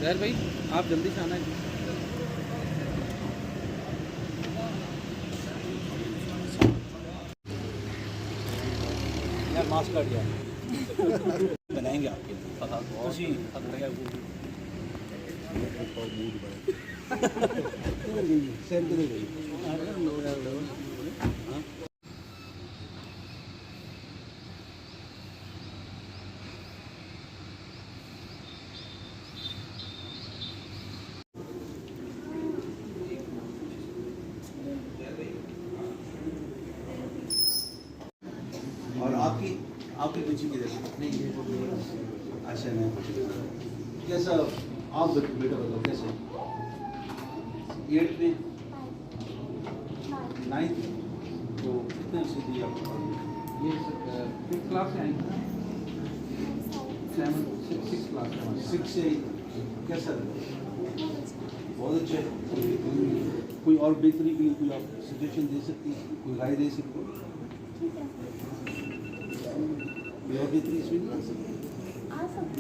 जहर भाई आप जल्दी से आना है। यार मास्क काट दिया बनाएंगे आपके और आपकी बच्ची किधर नहीं ये अच्छा नहीं कैसा आप बेटा बताओ कैसे 8th में 9th तो कितने से दिया ये 5th क्लास से आएंगे 6th क्लास से 6 से कैसा बहुत अच्छा है। कोई और बेहतरी के लिए कोई आप सजेशन दे सकती हैं कोई राय दे सकती हैं कोई और बेहतरी इसमें नहीं आ सकती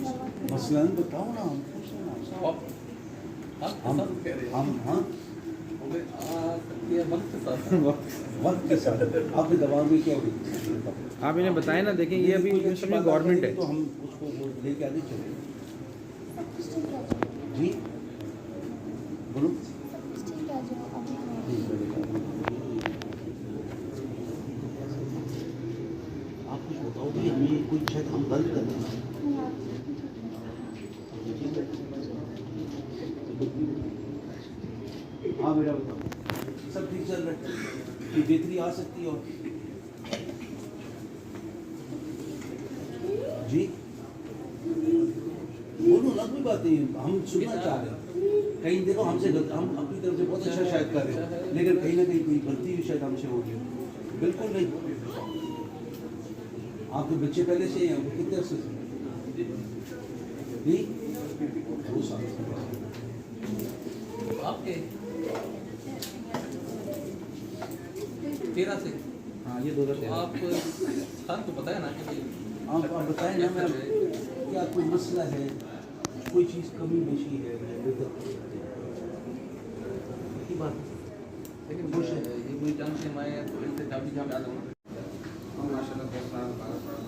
मसलन बताओ ना हम पूछ रहे हैं हम हाँ वक्त के साथ आपके दबाव में क्या हुई आप इन्हें बताएं ना। देखें ये अभी गवर्नमेंट है तो हम उसको लेके आगे चले जी बोलो आप कुछ बताओ कि हमें कोई शायद हम गलत कर रहे हैं हाँ बेटा बताओ सब ठीक चल रहा है कि बेहतरी आ सकती है और जी बोलो ना कोई बात नहीं हम सुनना चाह रहे हैं कहीं देखो हमसे हम अपनी तरफ से बहुत अच्छा शायद कर रहे हैं लेकिन कहीं ना कहीं कोई गलती शायद हमसे हो गई बिल्कुल नहीं आपके बच्चे पहले से हैं कितने अर्से से नहीं 2 साल आपके 13 से हाँ ये 2013 आप सर को पता है ना कि आप बताएं ना मैम क्या कोई मसला है कोई चीज़ कमी बेशी है की बात लेकिन ये कोई जंग से मैं तो इनसे काफ़ी जहाँ आ जाऊँ माशाल्लाह 10 साल 12 साल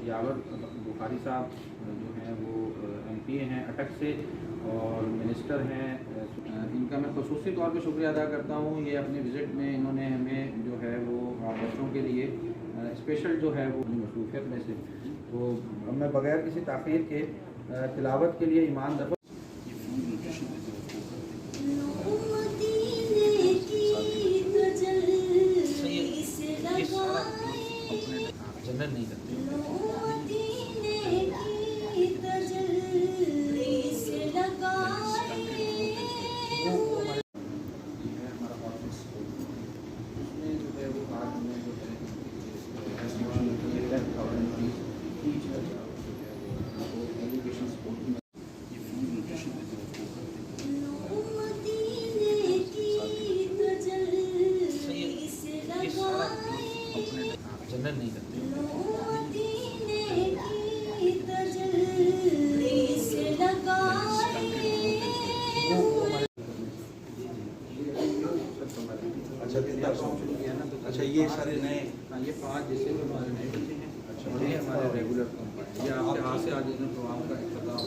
यावर बुखारी साहब जो हैं वो MP हैं अटक से और मिनिस्टर हैं। इनका मैं खसूसी तौर पे शुक्रिया अदा करता हूँ। ये अपने विज़िट में इन्होंने हमें जो है वो बच्चों के लिए स्पेशल जो है वो मसरूफियत में से तो मैं बग़ैर किसी ताख़ीर के तिलावत के लिए ईमान दफ़ा जनरल नहीं करते। जनरल नहीं करते। अच्छा ये सारे नए ये 5 जैसे भी हमारे नए बच्चे हैं। अच्छा ये हमारे रेगुलर ये आपके हाथ से आज प्रोग्राम का इफ्तिताह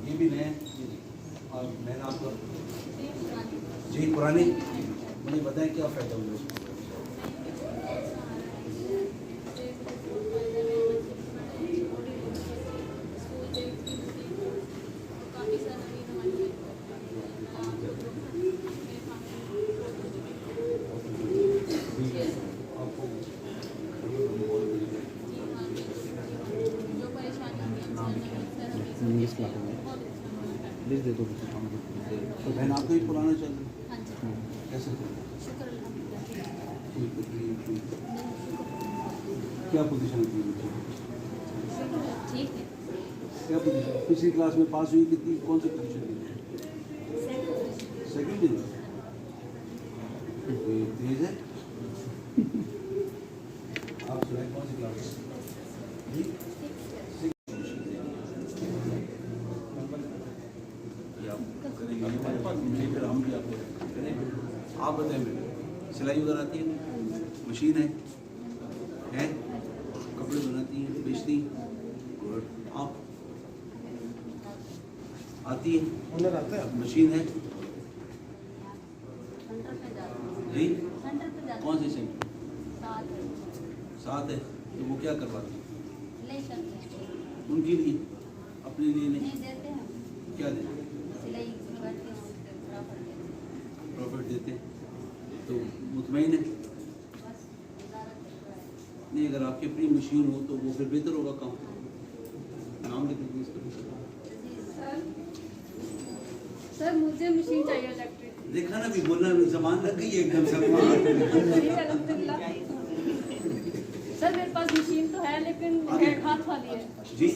ये भी नए और मैंने आपको जी पुराने मुझे बताएं क्या फ़ायदा हुआ उसमें? प्लीज़ दे दो तो बहन आपका भी पुराना चल रहा है? हाँ जी। कैसे चल रहा शुक्र अल्हम्दुलिल्लाह। है? कोई तकलीफ कोई क्या पोजीशन थी उनकी? शुक्र ठीक है। क्या पोजीशन पिछली क्लास में पास हुई कितनी कौन सी पोजीशन थी? सेकंड थी। कोई तेज है? आप सुनाए कौन सी क्लास जी? हम भी आपको करें। आप बताएं मेरे सिलाई वगैरह आती है? मशीन है? कपड़े बनाती हैं बेचती? गुड। आप आती है? हुनर आता है? मशीन है? जी कौन सी सेंटर? साथ है तो वो क्या करवाती है? उनके लिए अपने लिए नहीं? क्या देते? प्रॉफिट देते तो मुतमईन है? नहीं अगर आपकी अपनी मशीन हो तो वो फिर बेहतर होगा काम। नाम लिख दीजिए इसका। सर मुझे मशीन चाहिए इलेक्ट्रिक। देखा ना भी बोलना में जबान लग गई है एकदम से। अल्हम्दुलिल्लाह। सर मेरे पास मशीन तो है लेकिन हाथ वाली है जी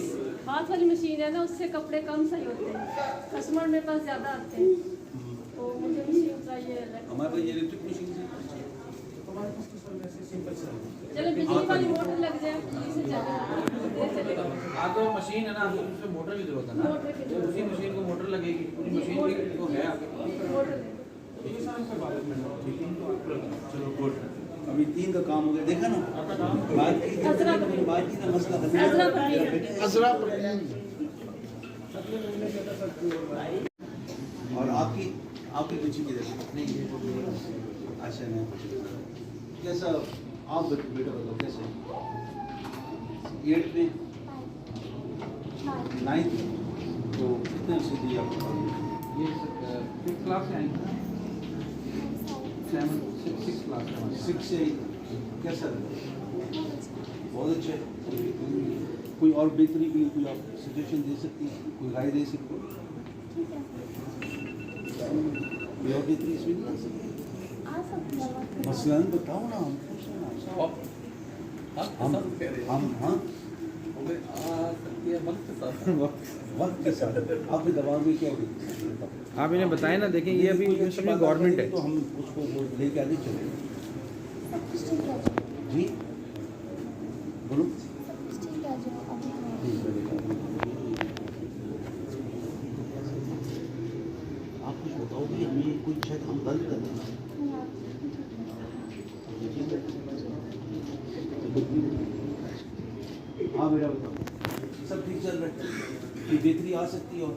हाथ वाली मशीन है ना उससे कपड़े कम सही होते हैं कस्टमर मेरे पास ज़्यादा आते हैं तो मुझे मशीन चाहिए हमारे पास ये इलेक्ट्रिक मशीन है। चलो बिजली वाली मोटर लग जाए बिजली से चलेगा। हाँ तो मशीन है ना तो उसमें मोटर की जरूरत है ना तो उसी मशीन को मोटर लगेगी पूरी मशीन की तो है चलो गुड। अभी 3 का काम हो गया देखा ना बात की ना मसला और आपकी बच्ची किधर नहीं? अच्छा नहीं कैसा आप बेटा बताओ कैसे 8th में 9th तो कितने से दी आपको? ये 5th क्लास से आई 6 क्लास से 6 से 8 कैसा लगा? बहुत अच्छा है। कोई और बेहतरी के लिए कोई आप सजेशन दे सकती हैं कोई राय दे सकती हैं? कोई और बेहतरी इसमें नहीं आ सकती? मसलन बताओ ना हम पूछ रहे हैं। हम हाँ वक्त के साथ आपके दबाव में क्या हुई? आप इन्हें बताएं ना देखें ये अभी गवर्नमेंट है तो हम उसको वो लेके आगे चले जी बोलो। आप कुछ बताओगे हमें कुछ शायद हम गलत कर रहे हैं। हाँ बेटा बताओ सब ठीक चल रहा है कि बेहतरी आ सकती है और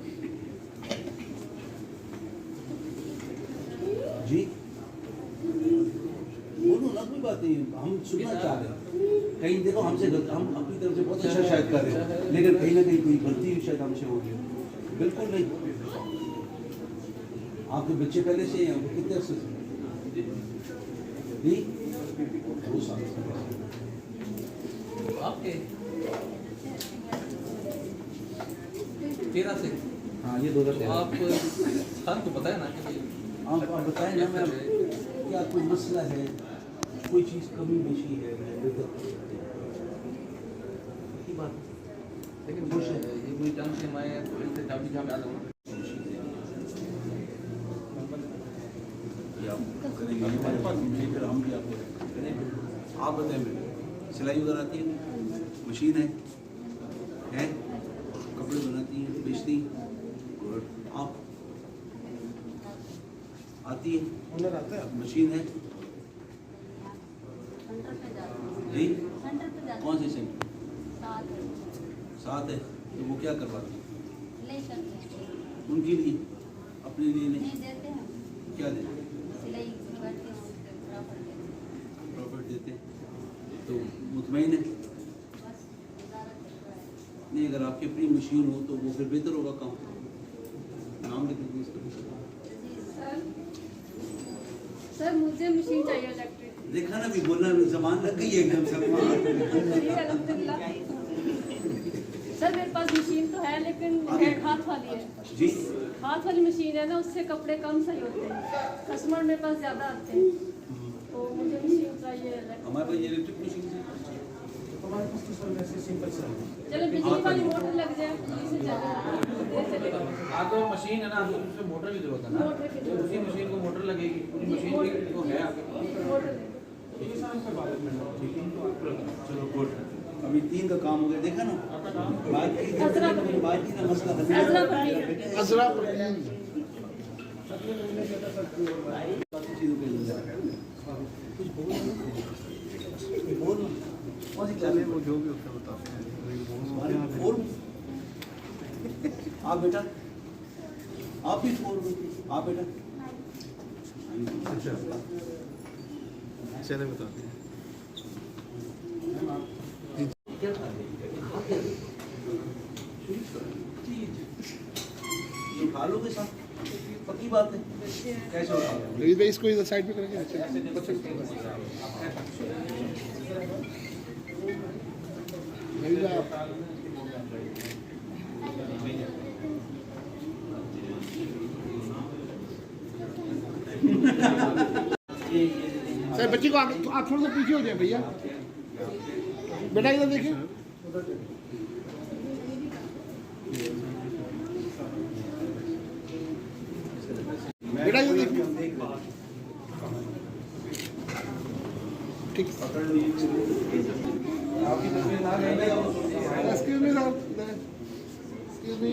जी बोलो ना कोई बात नहीं हम सुनना चाह रहे हैं। कहीं देखो हमसे हम अपनी तरफ से बहुत अच्छा शायद कर रहे हैं लेकिन कहीं ना कहीं कोई गलती भी शायद हमसे हो रही है। बिल्कुल नहीं आपके बच्चे पहले से हैं कितने अर्से से? जी 2 साल आपके 13 से हाँ ये 2013 तो आप सर को बताया ना कि आप बताएं ना मैम क्या कोई मसला है कोई चीज़ कमी बेशी है की बात लेकिन ये कोई टाइम से मैं तो इनसे काफ़ी जहाँ पे आ जाऊँ करेंगे हमारे पास फिर हम भी आपको करेंगे। आप बताएं मेरे सिलाई वगैरह आती है? मशीन है? कपड़े बनाती हैं बेचती? गुड। आप आती है? हुनर आता है? मशीन है? जी कौन सी सेंटर? साथ है तो वो क्या करवाती है? उनके लिए अपने लिए नहीं, नहीं देते हैं, क्या देते हैं? सिलाई करते हैं, उसके प्रॉफिट देते हैं। प्रॉफिट देते हैं तो मुतमईन है। बस गुजारा चल रहा है। नहीं, अगर आपकी अपनी मशीन हो तो वो फिर बेहतर होगा काम। नाम लिख दीजिए इसका। सर मुझे मशीन चाहिए इलेक्ट्रिक। देखा ना, भी बोलना भी जबान लग गई है एकदम सब। जी अल्हम्दुलिल्लाह। सर मेरे पास मशीन तो है लेकिन हाथ वाली है। जी, हाथ वाली मशीन है ना, उससे कपड़े कम सही होते हैं, कस्टमर मेरे पास ज़्यादा आते हैं, तो मुझे मशीन चाहिए इलेक्ट्रिक। हमारे पास ये इलेक्ट्रिक मशीन है। चलो बिजली वाली मोटर लग जाए, इससे चलेगा। हाँ तो मशीन है ना, तो उसमें मोटर की जरूरत है ना, मोटर की तो उसी मशीन को मोटर लगेगी, पूरी मशीन की तो है आपके पास। मोटर दे चलो गुड। अभी 3 का काम हो गया, देखा ना। बात की ना मसला हल अजरा पट्टी। अजरा चीज़ों के लिए कुछ बोल कौन सी क्लास में वो जो भी उसका बताते हैं। आप बेटा, आप भी 4 में, आप बेटा। अच्छा चले बताते हैं। ये खा लोगे साथ, पक्की बात है। कैसे होगा? रईस भाई इसको इधर साइड पे करेंगे। रईस भाई आप सर बच्ची को आप थोड़ा सा पीछे हो जाए भैया। बेटा इधर देखिए। बेटा इधर देखिए। ठीक। एक्सक्यूज मी सर, एक्सक्यूज मी।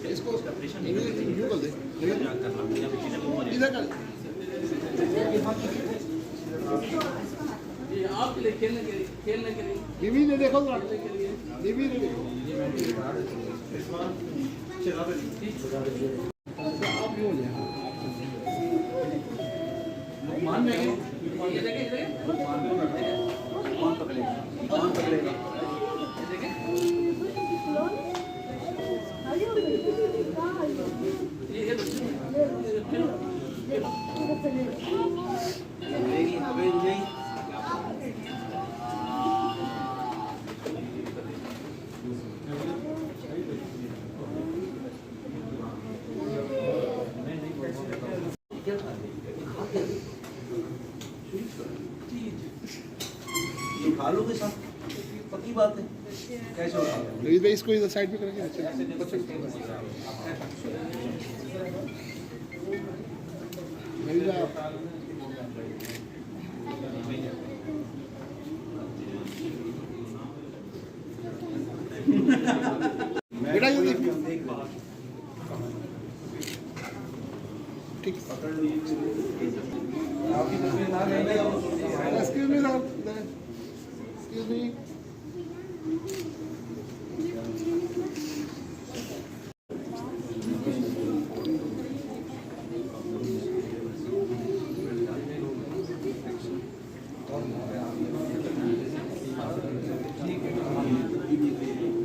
इसको यूँ कर दे, इधर कर। बीवी ने देखो तो बीवी ने देखो। आप यूँ हो जाए। मान लेंगे ये देखे कौन पकड़ेगा? कौन पकड़ेगा? पकड़ेगी, पकड़ेगी नहीं। ये खा लोगे साथ, पक्की बात है। कैसे होगा? रईस भाई इसको इधर साइड पे करेंगे। रईस भाई आप बेटा ये देखिए। ठीक। Excuse me sir, excuse me.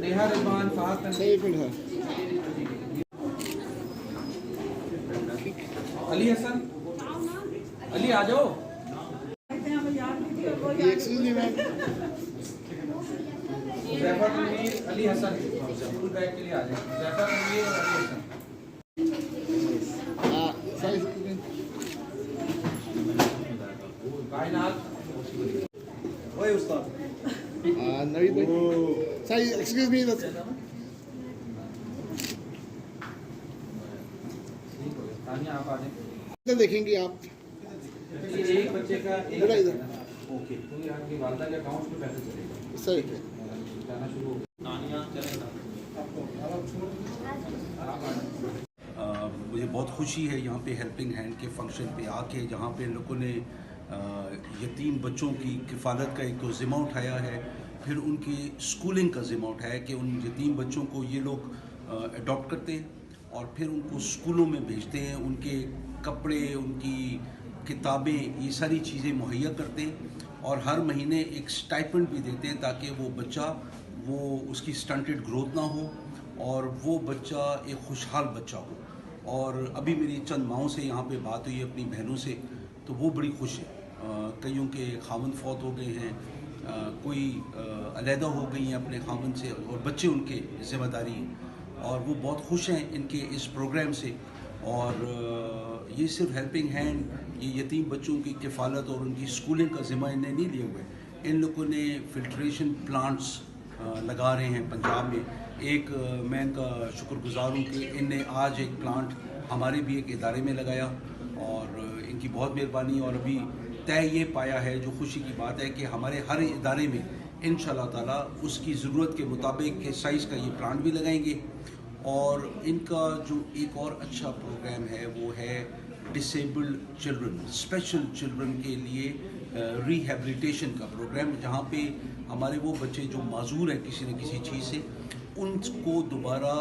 Neha Rizwan fast सही एक मिनट है। अली हसन, अली आ जाओ। Excuse me ma'am. Jaffer Munir Ali Hasan school bag के लिए आ जाए। जैफर मुनीर और अली हसन। हाँ सही। कायनात ओए उस्ताद, नवीद भाई सही। एक्सक्यूज मी इधर तानिया आप आ जाए। देखेंगे आप। ये एक बच्चे का एक बेटा इधर। ओके, क्योंकि आपकी वालदा के अकाउंट में पैसे चलेंगे सही। जाना शुरू हो। मुझे बहुत खुशी है यहाँ पे हेल्पिंग हैंड के फंक्शन पे आके, जहाँ पे लोगों ने यतीम बच्चों की किफ़ालत का एक तो ज़िम्मा उठाया है। फिर उनकी स्कूलिंग का ज़िम्मा उठाया कि उन यतीम बच्चों को ये लोग अडॉप्ट करते हैं और फिर उनको स्कूलों में भेजते हैं, उनके कपड़े, उनकी किताबें, ये सारी चीज़ें मुहैया करते हैं और हर महीने एक स्टाइपेंड भी देते हैं ताकि वो बच्चा उसकी स्टंटेड ग्रोथ ना हो और वो बच्चा एक खुशहाल बच्चा हो। और अभी मेरी चंद माओं से यहाँ पे बात हुई अपनी बहनों से, तो वो बड़ी खुश है। कईयों के खामन फौत हो गए हैं, कोई अलहदा हो गई हैं अपने खामन से और बच्चे उनके ज़िम्मेदारी हैं और वो बहुत खुश हैं इनके इस प्रोग्राम से। और ये सिर्फ हेल्पिंग हैंड, ये यतीम बच्चों की किफ़ालत और उनकी स्कूलिंग का ज़िम्मा इन्हें नहीं लिए हुए। इन लोगों ने फिल्ट्रेशन प्लांट्स लगा रहे हैं पंजाब में। एक मैं इनका शुक्रगुजार हूँ कि इनने आज एक प्लांट हमारे भी एक इदारे में लगाया और इनकी बहुत मेहरबानी। और अभी तय ये पाया है, जो खुशी की बात है, कि हमारे हर इदारे में इंशाल्लाह ताला उसकी ज़रूरत के मुताबिक के साइज़ का ये प्लांट भी लगाएंगे। और इनका जो एक और अच्छा प्रोग्राम है वो है डिसेबल्ड चिल्ड्रन, स्पेशल चिल्ड्रन के लिए रिहेबिलिटेशन का प्रोग्राम, जहाँ पे हमारे वो बच्चे जो माजूर हैं किसी न किसी चीज़ से, उनको दोबारा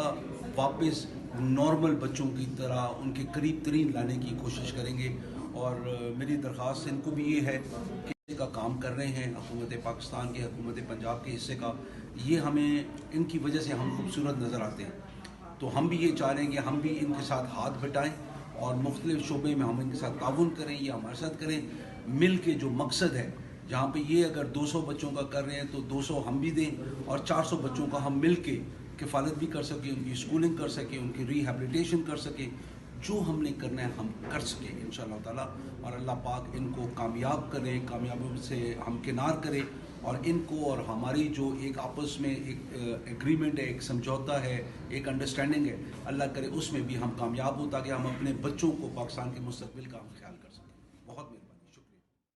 वापस नॉर्मल बच्चों की तरह उनके करीब तरीन लाने की कोशिश करेंगे। और मेरी दरख्वास्त इनको भी ये है कि का काम कर रहे हैं हुकूमत पाकिस्तान के, हुकूमत पंजाब के हिस्से का, ये हमें इनकी वजह से हम खूबसूरत नज़र आते हैं। तो हम भी ये चाह रहे हैं कि हम भी इनके साथ हाथ बटाएं और मुख्तलिफ शोबे में हम इनके साथ ताउन करें, ये हमारे साथ करें मिल के। जो मकसद है, जहाँ पे ये अगर 200 बच्चों का कर रहे हैं तो 200 हम भी दें और 400 बच्चों का हम मिल के किफ़ालत भी कर सकें, उनकी स्कूलिंग कर सकें, उनकी रिहेबिलिटेशन कर सकें। जो हमने करना है हम कर सकें इंशाअल्लाह ताला। और अल्लाह पाक इनको कामयाब करे, कामयाबी से हमकिनार करे और इनको और हमारी जो एक आपस में एक एग्रीमेंट है, एक समझौता है, एक अंडरस्टैंडिंग है, अल्लाह करे उसमें भी हम कामयाब हो ताकि हम अपने बच्चों को पाकिस्तान के मुस्तकबिल का हम ख्याल करें।